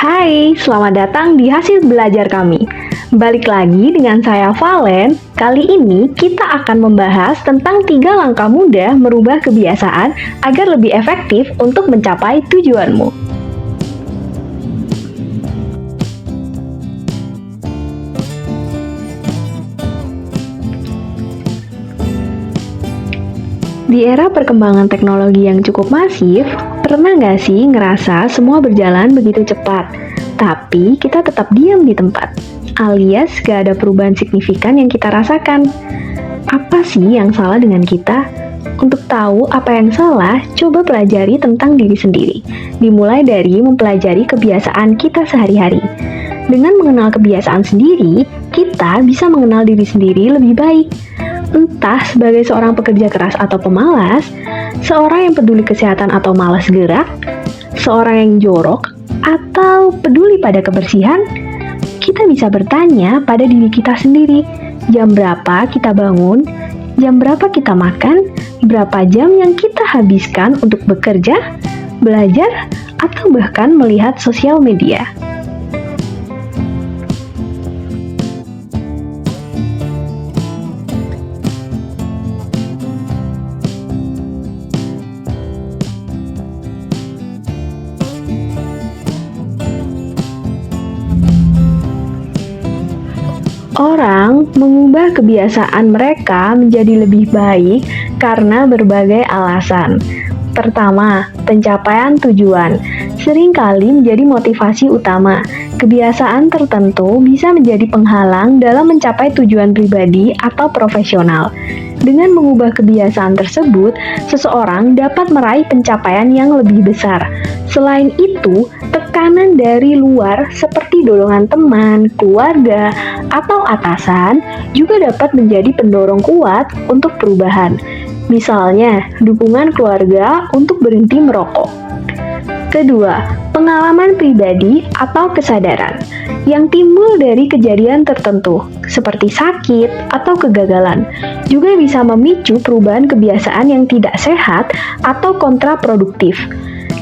Hai, selamat datang di hasil belajar kami. Balik lagi dengan saya Valen. Kali ini kita akan membahas tentang 3 langkah mudah merubah kebiasaan agar lebih efektif untuk mencapai tujuanmu. Di era perkembangan teknologi yang cukup masif, pernah nggak sih ngerasa semua berjalan begitu cepat, tapi kita tetap diam di tempat, alias gak ada perubahan signifikan yang kita rasakan? Apa sih yang salah dengan kita? Untuk tahu apa yang salah, coba pelajari tentang diri sendiri. Dimulai dari mempelajari kebiasaan kita sehari-hari. Dengan mengenal kebiasaan sendiri, kita bisa mengenal diri sendiri lebih baik. Entah sebagai seorang pekerja keras atau pemalas, seorang yang peduli kesehatan atau malas gerak, seorang yang jorok, atau peduli pada kebersihan, kita bisa bertanya pada diri kita sendiri, jam berapa kita bangun, jam berapa kita makan, berapa jam yang kita habiskan untuk bekerja, belajar, atau bahkan melihat sosial media. Orang mengubah kebiasaan mereka menjadi lebih baik karena berbagai alasan. Pertama, pencapaian tujuan. Seringkali menjadi motivasi utama. Kebiasaan tertentu bisa menjadi penghalang dalam mencapai tujuan pribadi atau profesional. Dengan mengubah kebiasaan tersebut, seseorang dapat meraih pencapaian yang lebih besar. Selain itu, tekanan dari luar seperti dorongan teman, keluarga, atau atasan juga dapat menjadi pendorong kuat untuk perubahan. Misalnya, dukungan keluarga untuk berhenti merokok. Kedua, pengalaman pribadi atau kesadaran yang timbul dari kejadian tertentu, seperti sakit atau kegagalan, juga bisa memicu perubahan kebiasaan yang tidak sehat atau kontraproduktif.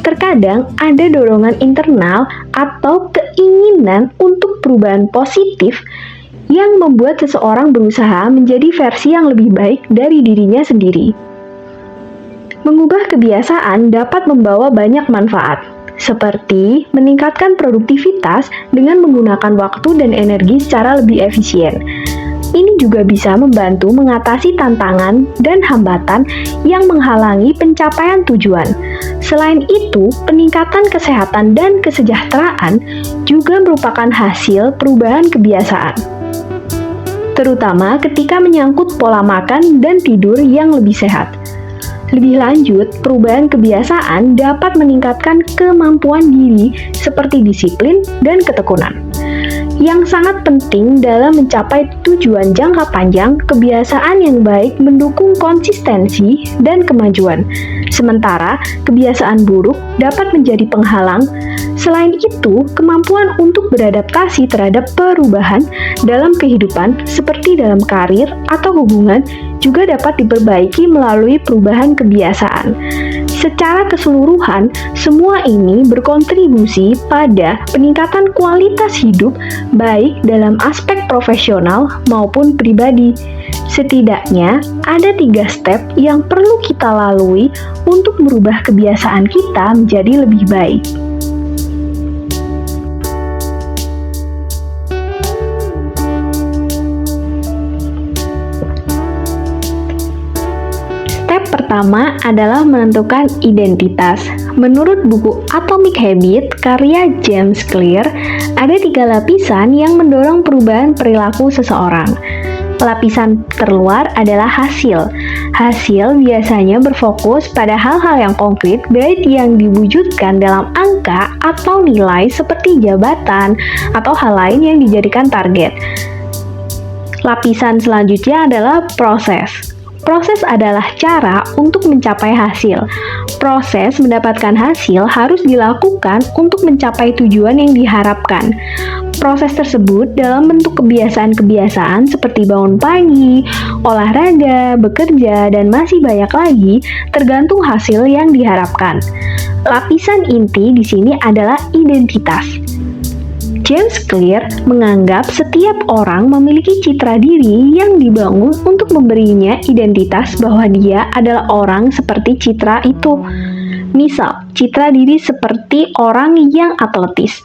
Terkadang ada dorongan internal atau keinginan untuk perubahan positif yang membuat seseorang berusaha menjadi versi yang lebih baik dari dirinya sendiri. Mengubah kebiasaan dapat membawa banyak manfaat, seperti meningkatkan produktivitas dengan menggunakan waktu dan energi secara lebih efisien. Ini juga bisa membantu mengatasi tantangan dan hambatan yang menghalangi pencapaian tujuan. Selain itu, peningkatan kesehatan dan kesejahteraan juga merupakan hasil perubahan kebiasaan, terutama ketika menyangkut pola makan dan tidur yang lebih sehat. Lebih lanjut, perubahan kebiasaan dapat meningkatkan kemampuan diri seperti disiplin dan ketekunan. Yang sangat penting dalam mencapai tujuan jangka panjang, kebiasaan yang baik mendukung konsistensi dan kemajuan. Sementara, kebiasaan buruk dapat menjadi penghalang. Selain itu, kemampuan untuk beradaptasi terhadap perubahan dalam kehidupan seperti dalam karir atau hubungan juga dapat diperbaiki melalui perubahan kebiasaan. Secara keseluruhan, semua ini berkontribusi pada peningkatan kualitas hidup baik dalam aspek profesional maupun pribadi. Setidaknya, ada 3 step yang perlu kita lalui untuk merubah kebiasaan kita menjadi lebih baik. Pertama adalah menentukan identitas. Menurut buku Atomic Habits karya James Clear, ada 3 lapisan yang mendorong perubahan perilaku seseorang. Lapisan terluar adalah hasil. Hasil biasanya berfokus pada hal-hal yang konkret, baik yang diwujudkan dalam angka atau nilai seperti jabatan atau hal lain yang dijadikan target. Lapisan selanjutnya adalah proses. Proses adalah cara untuk mencapai hasil. Proses mendapatkan hasil harus dilakukan untuk mencapai tujuan yang diharapkan. Proses tersebut dalam bentuk kebiasaan-kebiasaan seperti bangun pagi, olahraga, bekerja, dan masih banyak lagi, tergantung hasil yang diharapkan. Lapisan inti di sini adalah identitas. James Clear menganggap setiap orang memiliki citra diri yang dibangun untuk memberinya identitas bahwa dia adalah orang seperti citra itu. Misal, citra diri seperti orang yang atletis,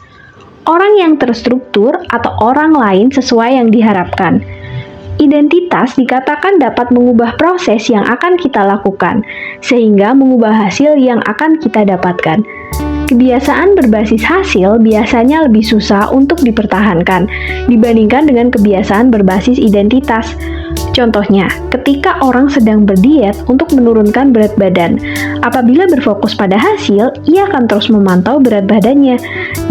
orang yang terstruktur, atau orang lain sesuai yang diharapkan. Identitas dikatakan dapat mengubah proses yang akan kita lakukan, sehingga mengubah hasil yang akan kita dapatkan. Kebiasaan berbasis hasil biasanya lebih susah untuk dipertahankan dibandingkan dengan kebiasaan berbasis identitas. Contohnya, ketika orang sedang berdiet untuk menurunkan berat badan, apabila berfokus pada hasil, ia akan terus memantau berat badannya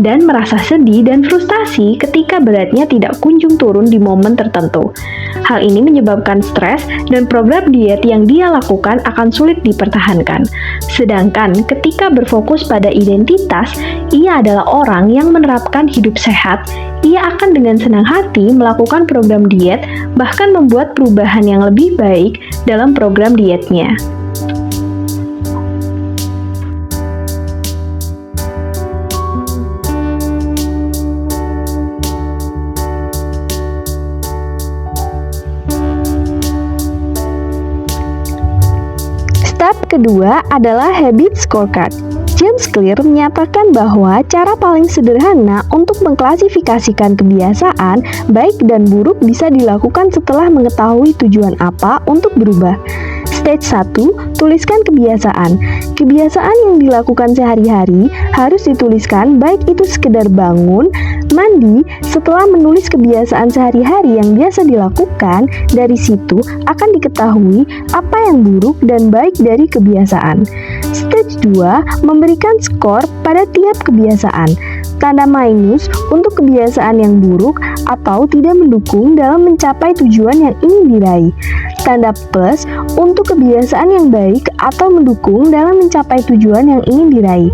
dan merasa sedih dan frustasi ketika beratnya tidak kunjung turun di momen tertentu. Hal ini menyebabkan stres dan program diet yang dia lakukan akan sulit dipertahankan. Sedangkan ketika berfokus pada identitas, ia adalah orang yang menerapkan hidup sehat, ia akan dengan senang hati melakukan program diet, bahkan membuat perubahan yang lebih baik dalam program dietnya. Step kedua adalah habit scorecard. James Clear menyatakan bahwa cara paling sederhana untuk mengklasifikasikan kebiasaan baik dan buruk bisa dilakukan setelah mengetahui tujuan apa untuk berubah. Stage 1, tuliskan kebiasaan. Kebiasaan yang dilakukan sehari-hari harus dituliskan, baik itu sekedar bangun, mandi. Setelah menulis kebiasaan sehari-hari yang biasa dilakukan, dari situ akan diketahui apa yang buruk dan baik dari kebiasaan. Stage 2, memberikan skor pada tiap kebiasaan. Tanda minus untuk kebiasaan yang buruk atau tidak mendukung dalam mencapai tujuan yang ingin diraih. Tanda plus untuk kebiasaan yang baik atau mendukung dalam mencapai tujuan yang ingin diraih.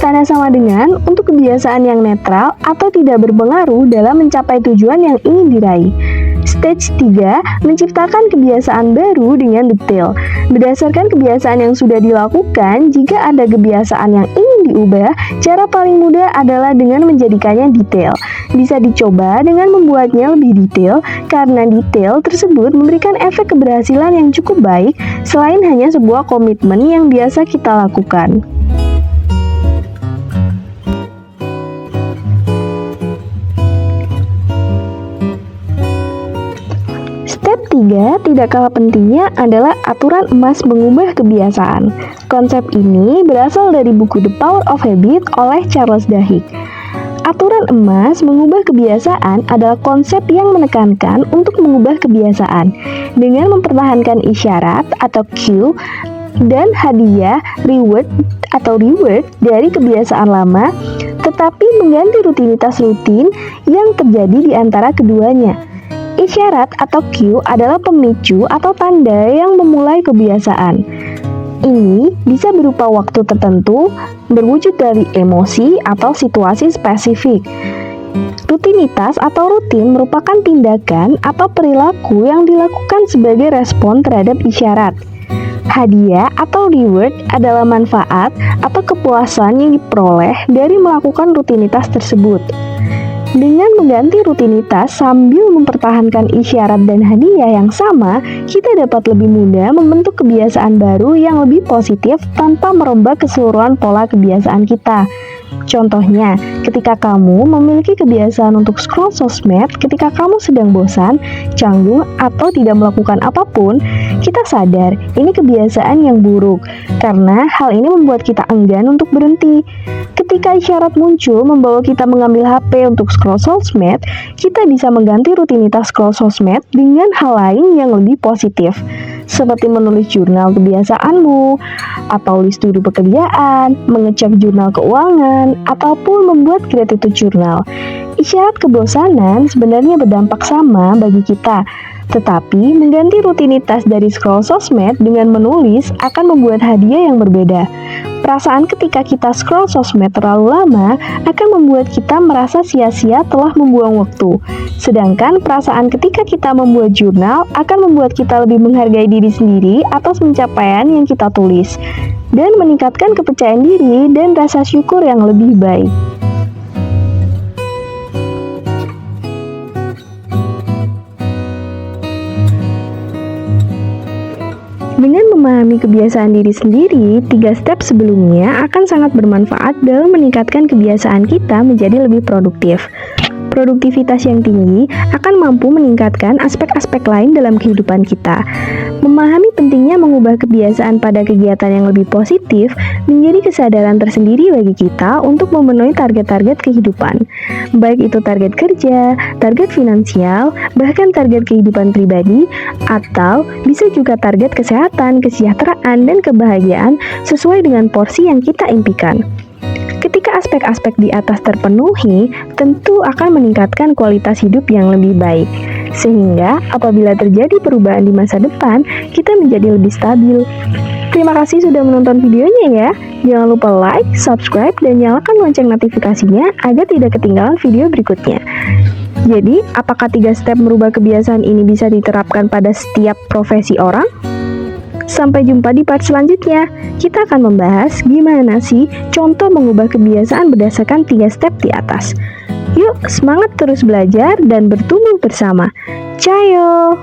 Tanda sama dengan untuk kebiasaan yang netral atau tidak berpengaruh dalam mencapai tujuan yang ingin diraih. Stage 3, menciptakan kebiasaan baru dengan detail. Berdasarkan kebiasaan yang sudah dilakukan, jika ada kebiasaan yang ingin diubah, cara paling mudah adalah dengan menjadikannya detail. Bisa dicoba dengan membuatnya lebih detail, karena detail tersebut memberikan efek keberhasilan yang cukup baik, selain hanya sebuah komitmen yang biasa kita lakukan. Step 3, tidak kalah pentingnya adalah aturan emas mengubah kebiasaan. Konsep ini berasal dari buku The Power of Habit oleh Charles Duhigg. Aturan emas mengubah kebiasaan adalah konsep yang menekankan untuk mengubah kebiasaan dengan mempertahankan isyarat atau cue dan hadiah reward dari kebiasaan lama, tetapi mengganti rutinitas rutin yang terjadi di antara keduanya. Isyarat atau cue adalah pemicu atau tanda yang memulai kebiasaan. Ini bisa berupa waktu tertentu, berwujud dari emosi atau situasi spesifik. Rutinitas atau rutin merupakan tindakan atau perilaku yang dilakukan sebagai respon terhadap isyarat. Hadiah atau reward adalah manfaat atau kepuasan yang diperoleh dari melakukan rutinitas tersebut. Dengan mengganti rutinitas sambil mempertahankan isyarat dan hadiah yang sama, kita dapat lebih mudah membentuk kebiasaan baru yang lebih positif tanpa merombak keseluruhan pola kebiasaan kita. Contohnya, ketika kamu memiliki kebiasaan untuk scroll sosmed ketika kamu sedang bosan, canggung, atau tidak melakukan apapun, kita sadar ini kebiasaan yang buruk, karena hal ini membuat kita enggan untuk berhenti. Ketika isyarat muncul membawa kita mengambil HP untuk scroll sosmed, kita bisa mengganti rutinitas scroll sosmed dengan hal lain yang lebih positif, seperti menulis jurnal kebiasaanmu, atau list to do pekerjaan, mengecek jurnal keuangan, ataupun membuat gratitude journal. Isyarat kebosanan sebenarnya berdampak sama bagi kita, tetapi mengganti rutinitas dari scroll sosmed dengan menulis akan membuat hadiah yang berbeda. Perasaan ketika kita scroll sosmed terlalu lama akan membuat kita merasa sia-sia telah membuang waktu. Sedangkan perasaan ketika kita membuat jurnal akan membuat kita lebih menghargai diri sendiri atas pencapaian yang kita tulis dan meningkatkan kepercayaan diri dan rasa syukur yang lebih baik. memahami kebiasaan diri sendiri, 3 step sebelumnya akan sangat bermanfaat dalam meningkatkan kebiasaan kita menjadi lebih produktif. Produktivitas yang tinggi akan mampu meningkatkan aspek-aspek lain dalam kehidupan kita. Memahami pentingnya mengubah kebiasaan pada kegiatan yang lebih positif menjadi kesadaran tersendiri bagi kita untuk memenuhi target-target kehidupan. Baik itu target kerja, target finansial, bahkan target kehidupan pribadi, atau bisa juga target kesehatan, kesejahteraan, dan kebahagiaan sesuai dengan porsi yang kita impikan. Ketika aspek-aspek di atas terpenuhi, tentu akan meningkatkan kualitas hidup yang lebih baik. Sehingga apabila terjadi perubahan di masa depan, kita menjadi lebih stabil. Terima kasih sudah menonton videonya ya. Jangan lupa like, subscribe, dan nyalakan lonceng notifikasinya agar tidak ketinggalan video berikutnya. Jadi, apakah 3 step merubah kebiasaan ini bisa diterapkan pada setiap profesi orang? Sampai jumpa di part selanjutnya. Kita akan membahas gimana sih contoh mengubah kebiasaan berdasarkan 3 step di atas. Yuk, semangat terus belajar dan bertumbuh bersama. Ciao!